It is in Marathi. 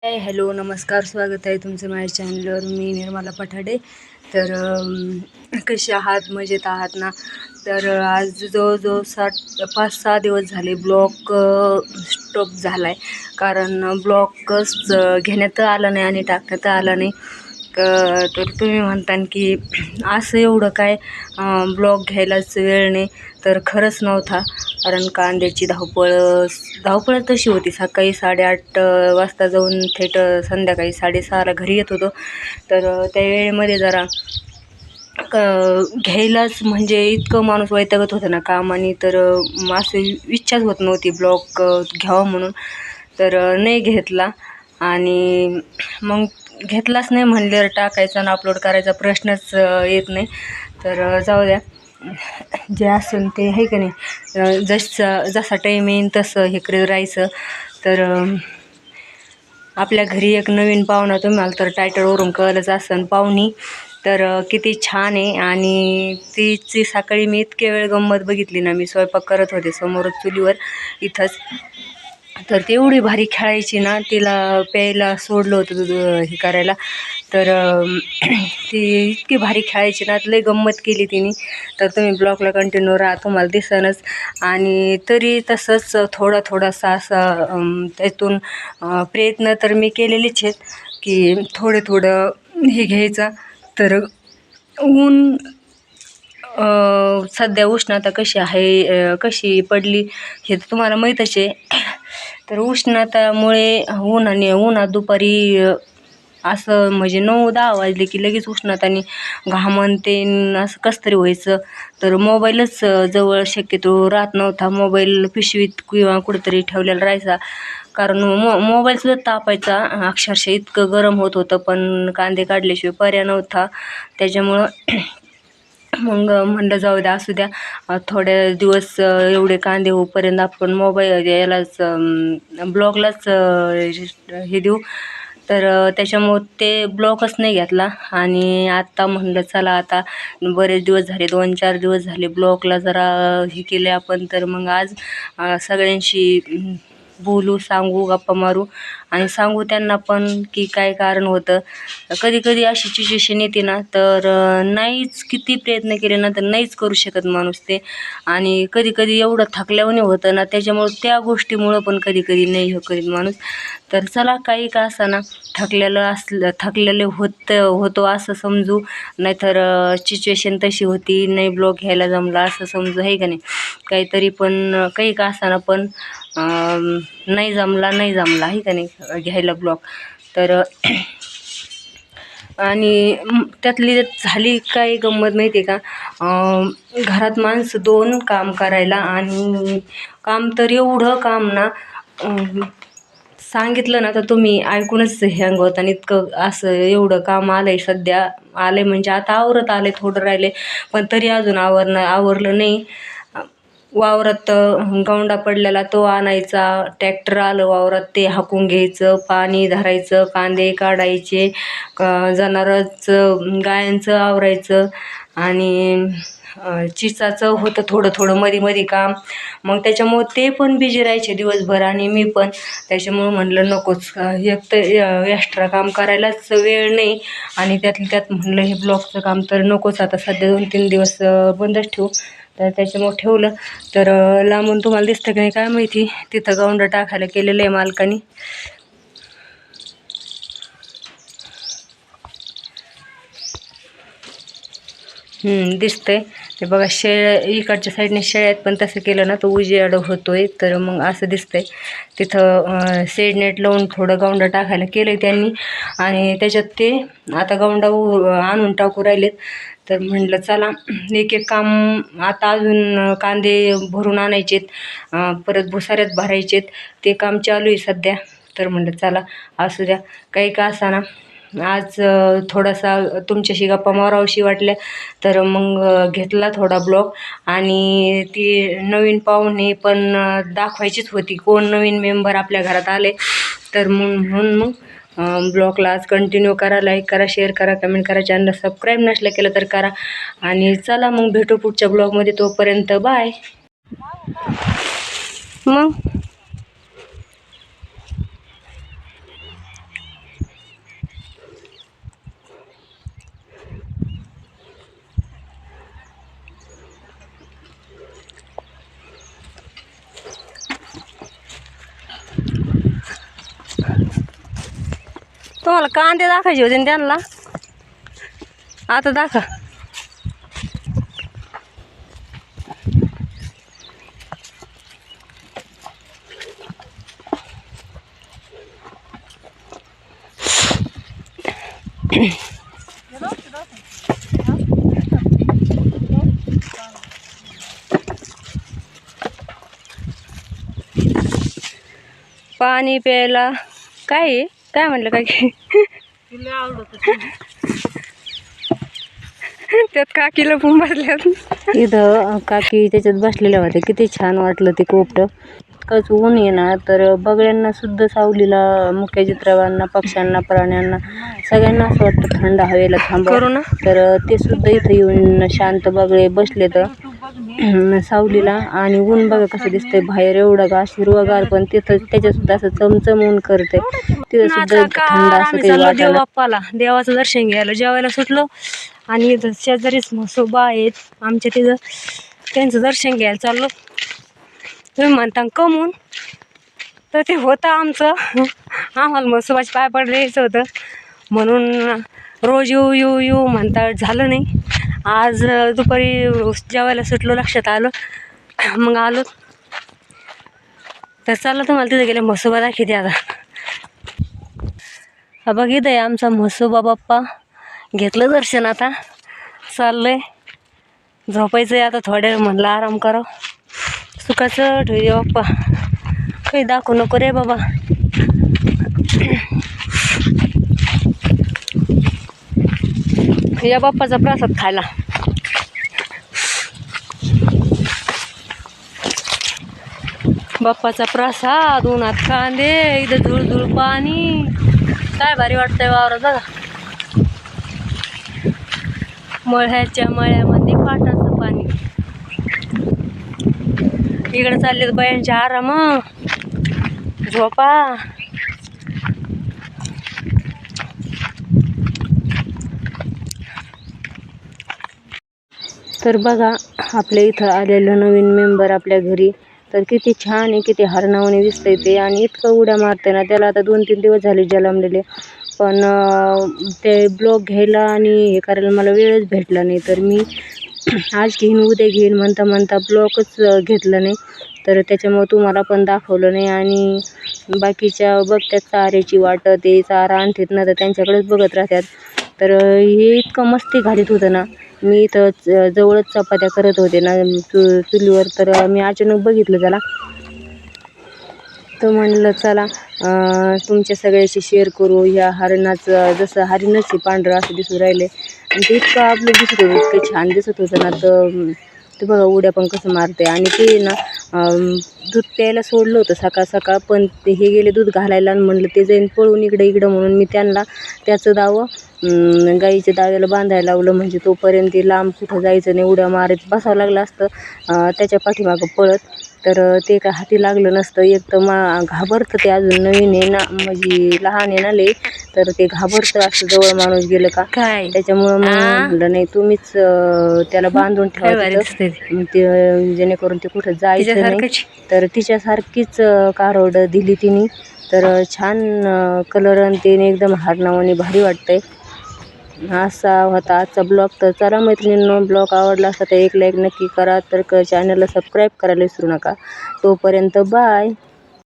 हॅलो नमस्कार, स्वागत आहे तुमचं माझ्या चॅनलवर. मी निर्मला पठाडे. तर कसे आहात? मजेत आहात ना? तर आज जवळजवळ 5-6 दिवस झाले ब्लॉग स्टॉप झाला आहे, कारण ब्लॉगच घेण्यात आलं नाही आणि टाकण्यात आलं नाही. तर तुम्ही म्हणता की असं एवढं काय ब्लॉग घ्यायलाच वेळ नाही, तर खरंच नव्हता. कारण कांद्याची धावपळ तशी होती. सकाळी 8:30 वाजता जाऊन थेट संध्याकाळी 6:30ला घरी येत होतो. तर त्या वेळेमध्ये जरा घ्यायलाच म्हणजे इतकं माणूस वैतागत होतं ना कामाने, तर असं इच्छाच होत नव्हती ब्लॉग घ्यावं म्हणून. तर नाही घेतला आणि मग घेतलाच नाही म्हणल्यावर टाकायचा आणि अपलोड करायचा प्रश्नच येत नाही. तर जाऊ द्या, जे असेल ते आहे का नाही, जसा टाईम येईन तसं हे करत राहायचं. तर आपल्या घरी एक नवीन पाहुणा, तुम्हाला तर टायटलवरून कळलंच असेल, पाहुणी तर किती छान आहे. आणि तिची सकाळी मी इतके वेळ गंमत बघितली ना, मी स्वयंपाक करत होते समोरच चुलीवर इथंच. तर ती एवढी भारी खेळायची ना, तिला प्यायला सोडलं होतं दूध हे करायला. तर ती इतकी भारी खेळायची ना, लई गंमत केली तिने. तर तुम्ही ब्लॉगला कंटिन्यू राहा, तुम्हाला दिसेनच. आणि तरी तसंच थोडासा असा त्यातून प्रयत्न तर मी केलेलेच आहेत की थोडं हे घ्यायचा. तर ऊन सध्या उष्णता कशी आहे, कशी पडली हे तर तुम्हाला माहीतच आहे. तर उष्णतामुळे उन्हात दुपारी असं म्हणजे 9-10 वाजले की लगेच उष्णताने घामन ते असं कसं तरी व्हायचं. तर मोबाईलच जवळ शक्यतो राहत नव्हता. मोबाईल पिशवीत किंवा कुठेतरी ठेवलेला राहायचा, कारण मोबाईलसुद्धा तापायचा अक्षरशः, इतकं गरम होत होतं. पण कांदे काढल्याशिवाय पर्याय नव्हता. त्याच्यामुळं मग म्हणलं जाऊ द्या, असू द्या थोड्या दिवस, एवढे कांदे होईपर्यंत आपण मोबाईल यालाच ब्लॉगलाच हे देऊ. तर त्याच्यामुळं ते ब्लॉगच नाही घेतला. आणि आत्ता म्हणलं चला, आता बरेच दिवस झाले, 2-4 दिवस झाले ब्लॉगला जरा हे केले आपण. तर मग आज सगळ्यांशी बोलू, सांगू, गप्पा मारू आणि सांगू त्यांना पण की काय कारण होतं. कधी अशी सिच्युएशन येते ना, तर नाहीच, किती प्रयत्न केले ना तर नाहीच करू शकत माणूस ते. आणि कधी एवढं थकल्यावानी होतं ना, त्याच्यामुळं त्या गोष्टीमुळं पण कधी नाही हे करीत माणूस. तर चला, काही का असाना, थकलेले होतो असं समजू, नाहीतर सिच्युएशन तशी होती, नाही ब्लॉग घ्यायला जमला असं समजू, आहे का नाही. काहीतरी पण काही का असाना, पण नाही जमला आहे का नाही घ्यायला ब्लॉग. तर आणि त्यातली झाली काय गंमत माहिती आहे का, घरात माणसं 2 काम करायला, आणि काम तर एवढं काम ना, सांगितलं ना तर तुम्ही ऐकूनच हँग होता. आणि इतकं असं एवढं काम आलं आहे, सध्या आलं म्हणजे आता आवरत आले, थोडं राहिले पण तरी अजून आवरलं नाही. वावरात गौंडा पडलेला तो आणायचा, ट्रॅक्टर आलं वावरात ते हाकून घ्यायचं, पाणी धरायचं, कांदे काढायचे, जनावरांचं गायांचं आवरायचं. आणि चिचाचं होतं थोडं मध्ये काम. मग त्याच्यामुळं ते पण बिजी राहायचे दिवसभर आणि मी पण. त्याच्यामुळं म्हणलं नकोच, एक तर एक्स्ट्रा काम करायलाच वेळ नाही, आणि त्यात म्हणलं हे ब्लॉगचं काम तर नकोच, आता सध्या 2-3 दिवस बंदच ठेवू. तर त्याच्यामुळं ठेवलं. तर लांबून तुम्हाला दिसतं की नाही काय माहिती, तिथं गौंड टाकायला केलेलं आहे मालकानी. दिसतंय ते बघा, इकडच्या साईडने शेळ्या आहेत, पण तसं केलं ना तो उजेड होतोय. तर मग असं दिसतंय. तिथं शेड नेट लावून थोडं गौंडा टाकायला केलं त्यांनी, आणि त्याच्यात ते आता गौंडा आणून टाकू राहिलेत. तर म्हटलं चला, एक काम, आता अजून कांदे भरून आणायचेत, परत भुसाऱ्यात भरायचेत, ते काम चालू आहे सध्या. तर म्हटलं चला, असू द्या, काही का असाना, आज थोडासा तुमच्याशी गप्पा मारावशी वाटल्या. तर मग घेतला थोडा ब्लॉग. आणि ती नवीन पाहुणे पण दाखवायचीच होती, कोण नवीन मेंबर आपल्या घरात आले. तर म्हणून मग ब्लॉगला आज कंटिन्यू करा, लाईक करा, शेअर करा, कमेंट करा, चॅनल सबस्क्राईब नसलं केलं तर करा. आणि चला मग भेटू पुढच्या ब्लॉगमध्ये, तोपर्यंत बाय. मग तुम्हाला कांदे दाखायचे होते ना त्यांना, आता दाखा. पाणी प्यायला काय आहे? काय म्हणलं काय त्यात काकीला पण बसल्यात. इथं काकी त्याच्यात बसलेल्या होत्या. किती छान वाटलं ते कोपटं. इतकंच ऊन येणार तर बगड्यांना सुद्धा सावलीला, मुख्य चित्रवांना, पक्ष्यांना, प्राण्यांना सगळ्यांना असं वाटतं थंड हवेला थांबव. तर ते सुद्धा इथं येऊन शांत बगळे बसले तर सावलीला. आणि ऊन बघा कसं दिसतंय बाहेर, एवढं गार हिरवगार, पण तिथं त्याच्यात सुद्धा असं चमचम ऊन करते. तिथं सुद्धा थंड असं काही वाटलं. बाप्पाला देवाचं दर्शन घ्यायला जेवायला सुटलो आणि इथं शेजारीच म्हसोबा आहेत आमच्या, तिथं त्यांचं दर्शन घ्यायला चाललो. तुम्ही म्हणता कमून, तर ते होतं आमचं. आम्हाला म्हसोबाचे पाय पडायचं होतं म्हणून रोज येऊ येऊ येऊ म्हणता झालं नाही. आज दुपारी जेवायला सुटलो, लक्षात आलं, मग आलो. तर चाललं तुम्हाला तिथं गेले म्हसोबा दाखवते आता. हा बघ इथं आहे आमचा म्हसोबा बाप्पा. घेतलं दर्शन, आता चाललंय झोपायचं आहे आता. थोड्या वेळ म्हणलं आराम करावं. सुखाचं ठेवू बाप्पा, काही दाखवू नको रे बाबा. या बाप्पाचा प्रसाद खायला. बाप्पाचा प्रसाद, उन्हात कांदे, इथं धुळधुळ पाणी, काय भारी वाटतंय वावरात बघा. मळ्याच्या मळ्यामध्ये पाटाचं पाणी. इकडे चालले बायांच्या आराम, झोपा. तर बघा आपल्या इथं आलेलं नवीन मेंबर आपल्या घरी, तर किती छान आहे, किती हरणावाने दिसतंय ते. आणि इतकं उड्या मारते ना, त्याला आता 2-3 दिवस झाले जन्मलेले, पण ते ब्लॉग घ्यायला आणि हे करायला मला वेळच भेटला नाही. तर मी आज घेईन उद्या घेईन म्हणता म्हणता ब्लॉगच घेतला नाही. तर त्याच्यामुळं तुम्हाला पण दाखवलं नाही. आणि बाकीच्या बघतात चाऱ्याची वाट, ते चारा आणतात ना तर त्यांच्याकडेच बघत राहतात. तर हे इतकं मस्ती घालीत होतं ना. मी इथं जवळच चपात्या करत होते ना चुलीवर, तर मी अचानक बघितलं त्याला. तर म्हणलं चला तुमच्या सगळ्याशी शेअर करू. ह्या हरणाचं, जसं हरिणच हे पांढरं असं दिसून राहिले, आणि ते इतकं आपलं दिसत होतं, इतकं छान दिसत होतं ना. तर ते बघा उड्या पण कसं मारते. आणि ते ना दूध प्यायला सोडलं होतं सकाळ सकाळ, पण ते हे गेले दूध घालायला, आणि म्हणलं ते जाईन पळून इकडं इकडं, म्हणून मी त्यांना त्याचं दावं गाईच्या दाव्याला बांधायला लावलं. म्हणजे तोपर्यंत ते लांब कुठं जायचं नाही, उड्या मारत बसावं लागलं असतं त्याच्या पाठीमागं पळत. तर ते काय हाती लागलं नसतं. एक तर घाबरतं ते, अजून नवीन आहे ना, म्हणजे लहान आहे ना लई, तर ते घाबरतं असं जवळ माणूस गेलं का काय. त्याच्यामुळं मग म्हणलं नाही, तुम्हीच त्याला बांधून ठेवायचं ते, जेणेकरून ते कुठं जायचं नाही. तर तिच्यासारखीच कारोड दिली तिने. तर छान कलर आणि ते एकदम हरणावानी भारी वाटतंय. असा होता आजचा ब्लॉग. तर चला मैत्रिणींनो, ब्लॉग आवडला असता तर एक लाईक नक्की करा. तर चॅनलला सबस्क्राईब करायला विसरू नका. तोपर्यंत बाय.